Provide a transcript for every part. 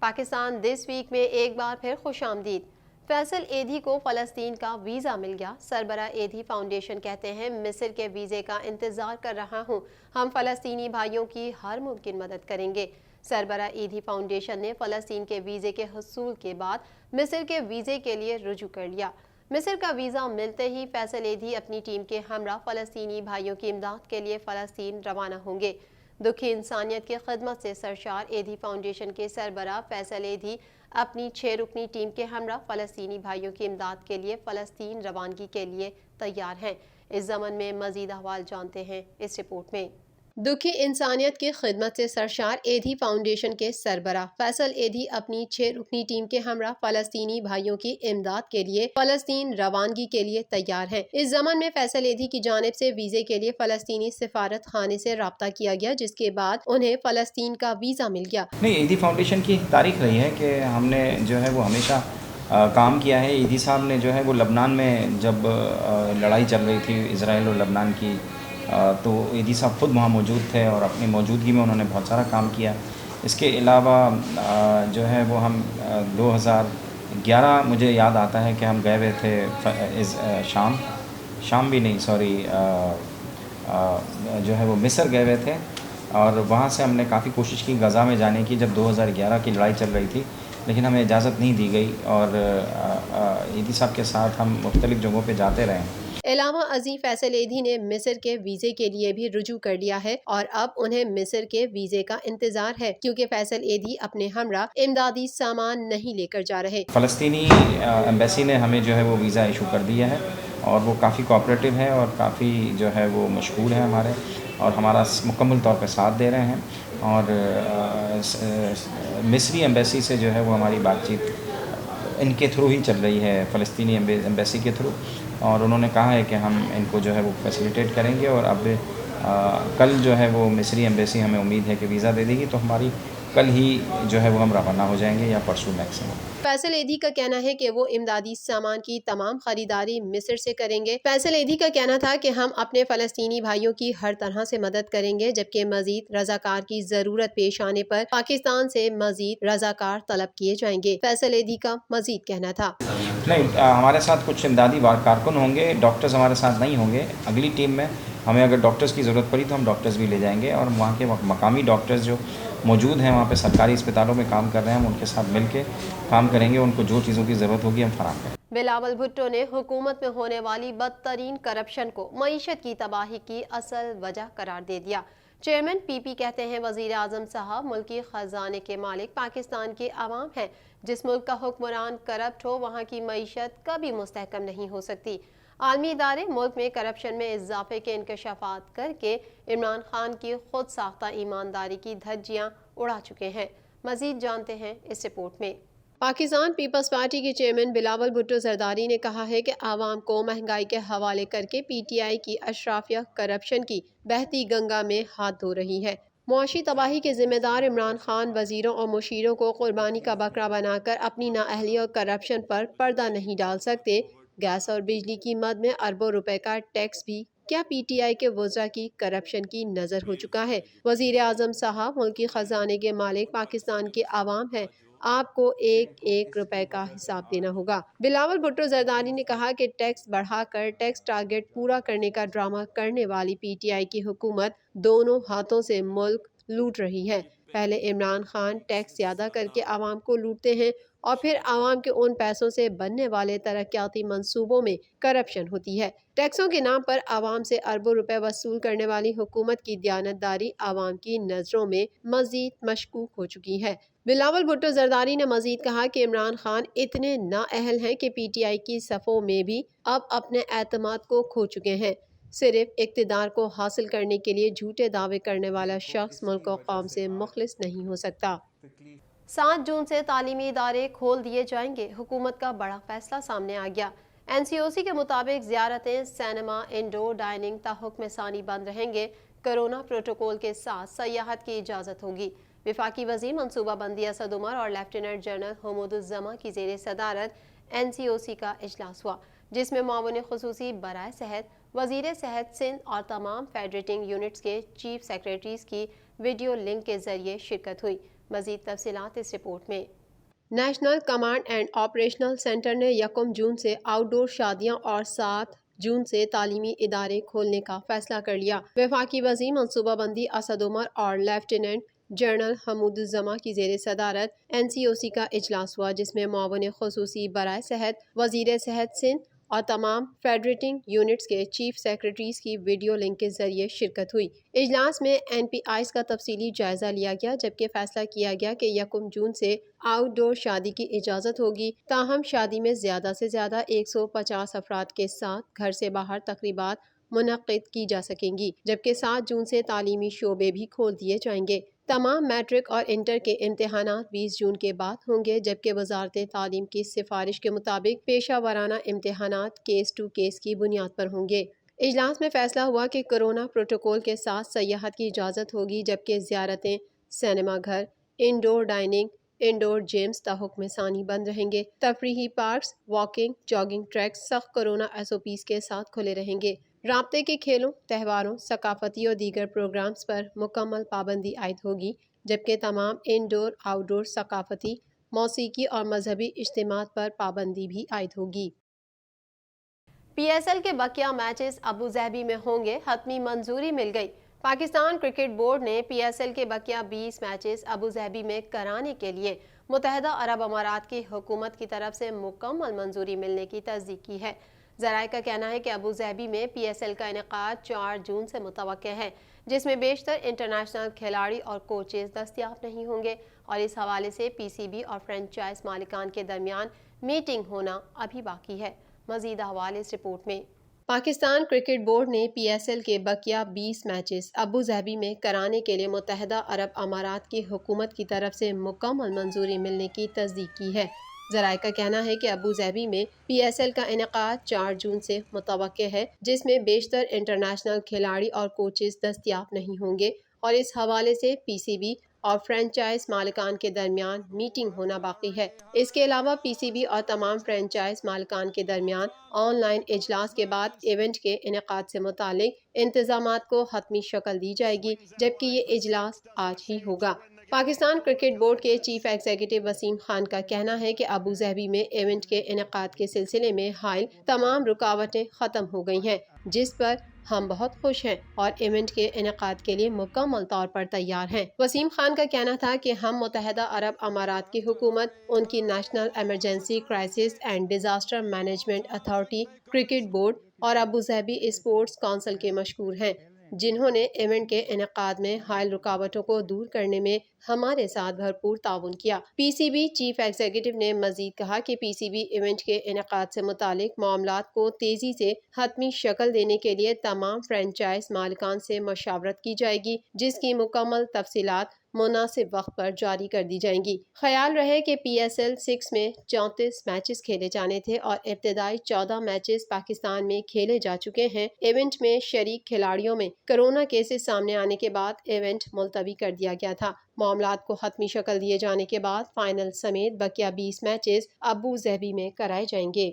Pakistan this week میں ایک بار پھر خوش آمدید۔ فیصل ایدھی کو فلسطین کا ویزا مل گیا۔ سربراہ ایدھی فاؤنڈیشن کہتے ہیں مصر کے ویزے کا انتظار کر رہا ہوں، ہم فلسطینی بھائیوں کی ہر ممکن مدد کریں گے۔ سربراہ ایدھی فاؤنڈیشن نے فلسطین کے ویزے کے حصول کے بعد مصر کے ویزے کے لیے رجوع کر لیا۔ مصر کا ویزا ملتے ہی فیصل ایدھی اپنی ٹیم کے ہمراہ فلسطینی بھائیوں کی امداد کے لیے فلسطین روانہ ہوں گے۔ دکھی انسانیت کی خدمت سے سرشار ایدھی فاؤنڈیشن کے سربراہ فیصل ایدھی اپنی 6 رکنی ٹیم کے ہمراہ فلسطینی بھائیوں کی امداد کے لیے فلسطین روانگی کے لیے تیار ہیں۔ اس ضمن میں مزید احوال جانتے ہیں اس رپورٹ میں۔ دکھی انسانیت کی خدمت سے سرشار ایدھی فاؤنڈیشن کے سربراہ فیصل ایدھی اپنی 6 رکنی ٹیم کے ہمراہ فلسطینی بھائیوں کی امداد کے لیے فلسطین روانگی کے لیے تیار ہیں۔ اس ضمن میں فیصل ایدھی کی جانب سے ویزے کے لیے فلسطینی سفارت خانے سے رابطہ کیا گیا، جس کے بعد انہیں فلسطین کا ویزا مل گیا۔ نہیں، ایدھی فاؤنڈیشن کی تاریخ رہی ہے کہ ہم نے جو ہے وہ ہمیشہ کام کیا ہے۔ ایدھی صاحب نے جو ہے وہ لبنان میں جب لڑائی چل رہی تھی اسرائیل اور لبنان کی، تو ایدھی صاحب خود وہاں موجود تھے اور اپنی موجودگی میں انہوں نے بہت سارا کام کیا۔ اس کے علاوہ جو ہے وہ ہم 2011 مجھے یاد آتا ہے کہ ہم گئے ہوئے تھے شام بھی نہیں، سوری، جو ہے وہ مصر گئے ہوئے تھے، اور وہاں سے ہم نے کافی کوشش کی غزہ میں جانے کی جب 2011 کی لڑائی چل رہی تھی، لیکن ہمیں اجازت نہیں دی گئی، اور ایدھی صاحب کے ساتھ ہم مختلف جگہوں پہ جاتے رہے۔ علاوہ ازیں فیصل ایدھی نے مصر کے ویزے کے لیے بھی رجوع کر لیا ہے اور اب انہیں مصر کے ویزے کا انتظار ہے، کیونکہ فیصل ایدھی اپنے ہمراہ امدادی سامان نہیں لے کر جا رہے۔ فلسطینی ایمبیسی نے ہمیں جو ہے وہ ویزا ایشو کر دیا ہے، اور وہ کافی کوآپریٹو ہے اور کافی جو ہے وہ مشغول ہے ہمارے، اور ہمارا مکمل طور پہ ساتھ دے رہے ہیں، اور مصری ایمبیسی سے جو ہے وہ ہماری بات چیت ان کے تھرو ہی چل رہی ہے، فلسطینی ایمبیسی کے تھرو، اور انہوں نے کہا ہے کہ ہم ان کو جو ہے وہ فیسیلیٹیٹ کریں گے، اور اب کل جو ہے وہ مصری ایمبیسی ہمیں امید ہے کہ ویزا دے دے گی، تو ہماری کل ہی جو ہے وہ ہم روانہ ہو جائیں گے یا پرسوں میکسیمم۔ فیصل ایدھی کا کہنا ہے کہ وہ امدادی سامان کی تمام خریداری مصر سے کریں گے۔ فیصل ایدھی کا کہنا تھا کہ ہم اپنے فلسطینی بھائیوں کی ہر طرح سے مدد کریں گے، جبکہ مزید رضاکار کی ضرورت پیش آنے پر پاکستان سے مزید رضاکار طلب کیے جائیں گے۔ فیصل ایدھی کا مزید کہنا تھا، نہیں، ہمارے ساتھ کچھ امدادی کارکن ہوں گے، ڈاکٹرز ہمارے ساتھ نہیں ہوں گے اگلی ٹیم میں۔ ہمیں اگر ڈاکٹرز کی ضرورت پڑی تو ہم ڈاکٹرز بھی لے جائیں گے، اور وہاں کے مقامی ڈاکٹرز جو موجود ہیں وہاں پہ سرکاری اسپتالوں میں کام کر رہے ہیں، ہم ان کے ساتھ مل کے کام کریں گے، ان کو جو چیزوں کی ضرورت ہوگی ہم فراہم کریں گے۔ بلاول بھٹو نے حکومت میں ہونے والی بدترین کرپشن کو معیشت کی تباہی کی اصل وجہ قرار دے دیا۔ چیئرمین پی پی کہتے ہیں وزیر اعظم صاحب ملکی خزانے کے مالک پاکستان کے عوام ہیں، جس ملک کا حکمران کرپٹ ہو وہاں کی معیشت کبھی مستحکم نہیں ہو سکتی۔ عالمی ادارے ملک میں کرپشن میں اضافے کے انکشافات کر کے عمران خان کی خود ساختہ ایمانداری کی دھجیاں اڑا چکے ہیں۔ مزید جانتے ہیں اس رپورٹ میں۔ پاکستان پیپلز پارٹی کے چیئرمین بلاول بھٹو زرداری نے کہا ہے کہ عوام کو مہنگائی کے حوالے کر کے پی ٹی آئی کی اشرافیہ کرپشن کی بہتی گنگا میں ہاتھ دھو رہی ہے۔ معاشی تباہی کے ذمہ دار عمران خان وزیروں اور مشیروں کو قربانی کا بکرا بنا کر اپنی نااہلی اور کرپشن پر پردہ نہیں ڈال سکتے۔ گیس اور بجلی کی مد میں اربوں روپے کا ٹیکس بھی کیا پی ٹی آئی کے وزراء کی کرپشن کی نظر ہو چکا ہے؟ وزیر اعظم صاحب ملکی خزانے کے مالک پاکستان کے عوام ہیں، آپ کو ایک ایک روپے کا حساب دینا ہوگا۔ بلاول بھٹو زرداری نے کہا کہ ٹیکس بڑھا کر ٹیکس ٹارگٹ پورا کرنے کا ڈرامہ کرنے والی پی ٹی آئی کی حکومت دونوں ہاتھوں سے ملک لوٹ رہی ہے۔ پہلے عمران خان ٹیکس زیادہ کر کے عوام کو لوٹتے ہیں، اور پھر عوام کے ان پیسوں سے بننے والے ترقیاتی منصوبوں میں کرپشن ہوتی ہے۔ ٹیکسوں کے نام پر عوام سے اربوں روپے وصول کرنے والی حکومت کی دیانتداری عوام کی نظروں میں مزید مشکوک ہو چکی ہے۔ بلاول بھٹو زرداری نے مزید کہا کہ عمران خان اتنے نااہل ہیں کہ پی ٹی آئی کی صفوں میں بھی اب اپنے اعتماد کو کھو چکے ہیں۔ صرف اقتدار کو حاصل کرنے کے لیے جھوٹے دعوے کرنے والا شخص ملک و قوم سے مخلص نہیں ہو سکتا۔ 7 جون سے تعلیمی ادارے کھول دیے جائیں گے، حکومت کا بڑا فیصلہ سامنے آ گیا۔ این سی او سی کے مطابق زیارتیں، سینما، انڈور ڈائننگ تا حکم ثانی بند رہیں گے۔ کرونا پروٹوکول کے ساتھ سیاحت کی اجازت ہوگی۔ وفاقی وزیر منصوبہ بندی اسد عمر اور لیفٹیننٹ جنرل حمود الزماں کی زیر صدارت این سی او سی کا اجلاس ہوا، جس میں معاون خصوصی برائے صحت، وزیر صحت سندھ اور تمام فیڈریٹنگ یونٹس کے چیف سیکریٹریز کی ویڈیو لنک کے ذریعے شرکت ہوئی۔ مزید تفصیلات اس رپورٹ میں۔ National command and operational centre نے 1 جون سے آؤٹ ڈور شادیاں اور 7 جون سے تعلیمی ادارے کھولنے کا فیصلہ کر لیا۔ وفاقی وزیر منصوبہ بندی اسد عمر اور لیفٹیننٹ جنرل حمود الزماں کی زیر صدارت NCOC کا اجلاس ہوا، جس میں معاون خصوصی برائے صحت، وزیر صحت سندھ اور تمام فیڈریٹنگ یونٹس کے چیف سیکرٹریز کی ویڈیو لنک کے ذریعے شرکت ہوئی۔ اجلاس میں NPIs کا تفصیلی جائزہ لیا گیا، جبکہ فیصلہ کیا گیا کہ 1 جون سے آؤٹ ڈور شادی کی اجازت ہوگی، تاہم شادی میں زیادہ سے زیادہ 150 افراد کے ساتھ گھر سے باہر تقریبات منعقد کی جا سکیں گی، جبکہ 7 جون سے تعلیمی شعبے بھی کھول دیے جائیں گے۔ تمام میٹرک اور انٹر کے امتحانات 20 جون کے بعد ہوں گے، جبکہ وزارت تعلیم کی سفارش کے مطابق پیشہ ورانہ امتحانات کیس ٹو کیس کی بنیاد پر ہوں گے۔ اجلاس میں فیصلہ ہوا کہ کورونا پروٹوکول کے ساتھ سیاحت کی اجازت ہوگی، جبکہ زیارتیں، سینما گھر، انڈور ڈائننگ، انڈور جیمز تاحکم ثانی بند رہیں گے۔ تفریحی پارکس، واکنگ، جاگنگ ٹریکس سخت کورونا SOPs کے ساتھ کھلے رہیں گے۔ رابطے کے کھیلوں، تہواروں، ثقافتی اور دیگر پروگرامز پر مکمل پابندی عائد ہوگی، جبکہ تمام انڈور، آؤٹ ڈور ثقافتی، موسیقی اور مذہبی اجتماعات پر پابندی بھی عائد ہوگی۔ PSL کے بقیہ میچز ابوظہبی میں ہوں گے، حتمی منظوری مل گئی۔ پاکستان کرکٹ بورڈ نے PSL کے بقیہ 20 میچز ابوظہبی میں کرانے کے لیے متحدہ عرب امارات کی حکومت کی طرف سے مکمل منظوری ملنے کی تصدیق کی ہے۔ ذرائع کا کہنا ہے کہ ابوظہبی میں PSL کا انعقاد 4 جون سے متوقع ہے، جس میں بیشتر انٹرنیشنل کھلاڑی اور کوچز دستیاب نہیں ہوں گے، اور اس حوالے سے PCB اور فرنچائز مالکان کے درمیان میٹنگ ہونا ابھی باقی ہے۔ مزید احوال اس رپورٹ میں۔ پاکستان کرکٹ بورڈ نے PSL کے بقیہ 20 میچز ابوظہبی میں کرانے کے لیے متحدہ عرب امارات کی حکومت کی طرف سے مکمل منظوری ملنے کی تصدیق کی ہے۔ ذرائع کا کہنا ہے کہ ابوظہبی میں PSL کا انعقاد 4 جون سے متوقع ہے، جس میں بیشتر انٹرنیشنل کھلاڑی اور کوچز دستیاب نہیں ہوں گے، اور اس حوالے سے PCB اور فرنچائز مالکان کے درمیان میٹنگ ہونا باقی ہے۔ اس کے علاوہ PCB اور تمام فرنچائز مالکان کے درمیان آن لائن اجلاس کے بعد ایونٹ کے انعقاد سے متعلق انتظامات کو حتمی شکل دی جائے گی، جبکہ یہ اجلاس آج ہی ہوگا۔ پاکستان کرکٹ بورڈ کے چیف ایگزیکٹو وسیم خان کا کہنا ہے کہ ابوظہبی میں ایونٹ کے انعقاد کے سلسلے میں حائل تمام رکاوٹیں ختم ہو گئی ہیں، جس پر ہم بہت خوش ہیں اور ایونٹ کے انعقاد کے لیے مکمل طور پر تیار ہیں۔ وسیم خان کا کہنا تھا کہ ہم متحدہ عرب امارات کی حکومت، ان کی national emergency crisis and disaster management authority, cricket board اور ابوظہبی اسپورٹس کونسل کے مشکور ہیں، جنہوں نے ایونٹ کے انعقاد میں حائل رکاوٹوں کو دور کرنے میں ہمارے ساتھ بھرپور تعاون کیا۔ PCB چیف ایگزیکٹو نے مزید کہا کہ PCB ایونٹ کے انعقاد سے متعلق معاملات کو تیزی سے حتمی شکل دینے کے لیے تمام فرنچائز مالکان سے مشاورت کی جائے گی، جس کی مکمل تفصیلات مناسب وقت پر جاری کر دی جائیں گی۔ خیال رہے کہ PSL 6 میں 34 میچز کھیلے جانے تھے اور ابتدائی 14 میچز پاکستان میں کھیلے جا چکے ہیں۔ ایونٹ میں شریک کھلاڑیوں میں کرونا کیسز سامنے آنے کے بعد ایونٹ ملتوی کر دیا گیا تھا۔ معاملات کو حتمی شکل دیے جانے کے بعد فائنل سمیت بقیہ 20 میچز ابوظہبی میں کرائے جائیں گے۔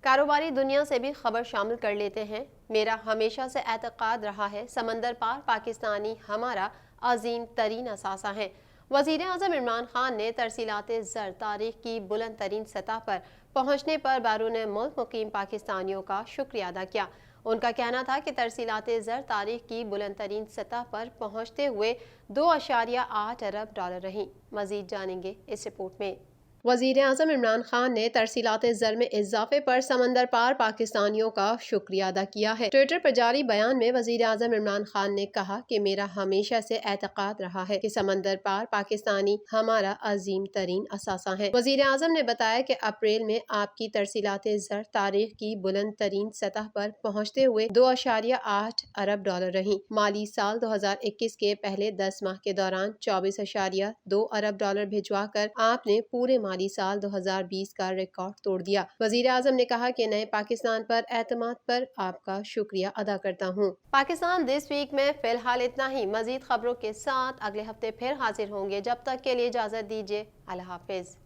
کاروباری دنیا سے بھی خبر شامل کر لیتے ہیں۔ میرا ہمیشہ سے اعتقاد رہا ہے سمندر پار پاکستانی ہمارا عظیم ترین اثاثہ ہیں۔ وزیر اعظم عمران خان نے ترسیلات زر تاریخ کی بلند ترین سطح پر پہنچنے پر بیرون ملک مقیم پاکستانیوں کا شکریہ ادا کیا۔ ان کا کہنا تھا کہ ترسیلات زر تاریخ کی بلند ترین سطح پر پہنچتے ہوئے 2.8 ارب ڈالر رہیں۔ مزید جانیں گے اس رپورٹ میں۔ وزیر اعظم عمران خان نے ترسیلات زر میں اضافے پر سمندر پار پاکستانیوں کا شکریہ ادا کیا ہے۔ ٹوئٹر پر جاری بیان میں وزیر اعظم عمران خان نے کہا کہ میرا ہمیشہ سے اعتقاد رہا ہے کہ سمندر پار پاکستانی ہمارا عظیم ترین اثاثہ ہیں۔ وزیر اعظم نے بتایا کہ اپریل میں آپ کی ترسیلات زر تاریخ کی بلند ترین سطح پر پہنچتے ہوئے 2.8 ارب ڈالر رہیں۔ مالی سال 2021 کے پہلے 10 ماہ کے دوران 24.2 ارب ڈالر بھجوا کر آپ نے پورے مالی سال 2020 کا ریکارڈ توڑ دیا۔ وزیر اعظم نے کہا کہ نئے پاکستان پر اعتماد پر آپ کا شکریہ ادا کرتا ہوں۔ پاکستان دس ویک میں فی الحال اتنا ہی۔ مزید خبروں کے ساتھ اگلے ہفتے پھر حاضر ہوں گے۔ جب تک کے لیے اجازت دیجیے۔ اللہ حافظ۔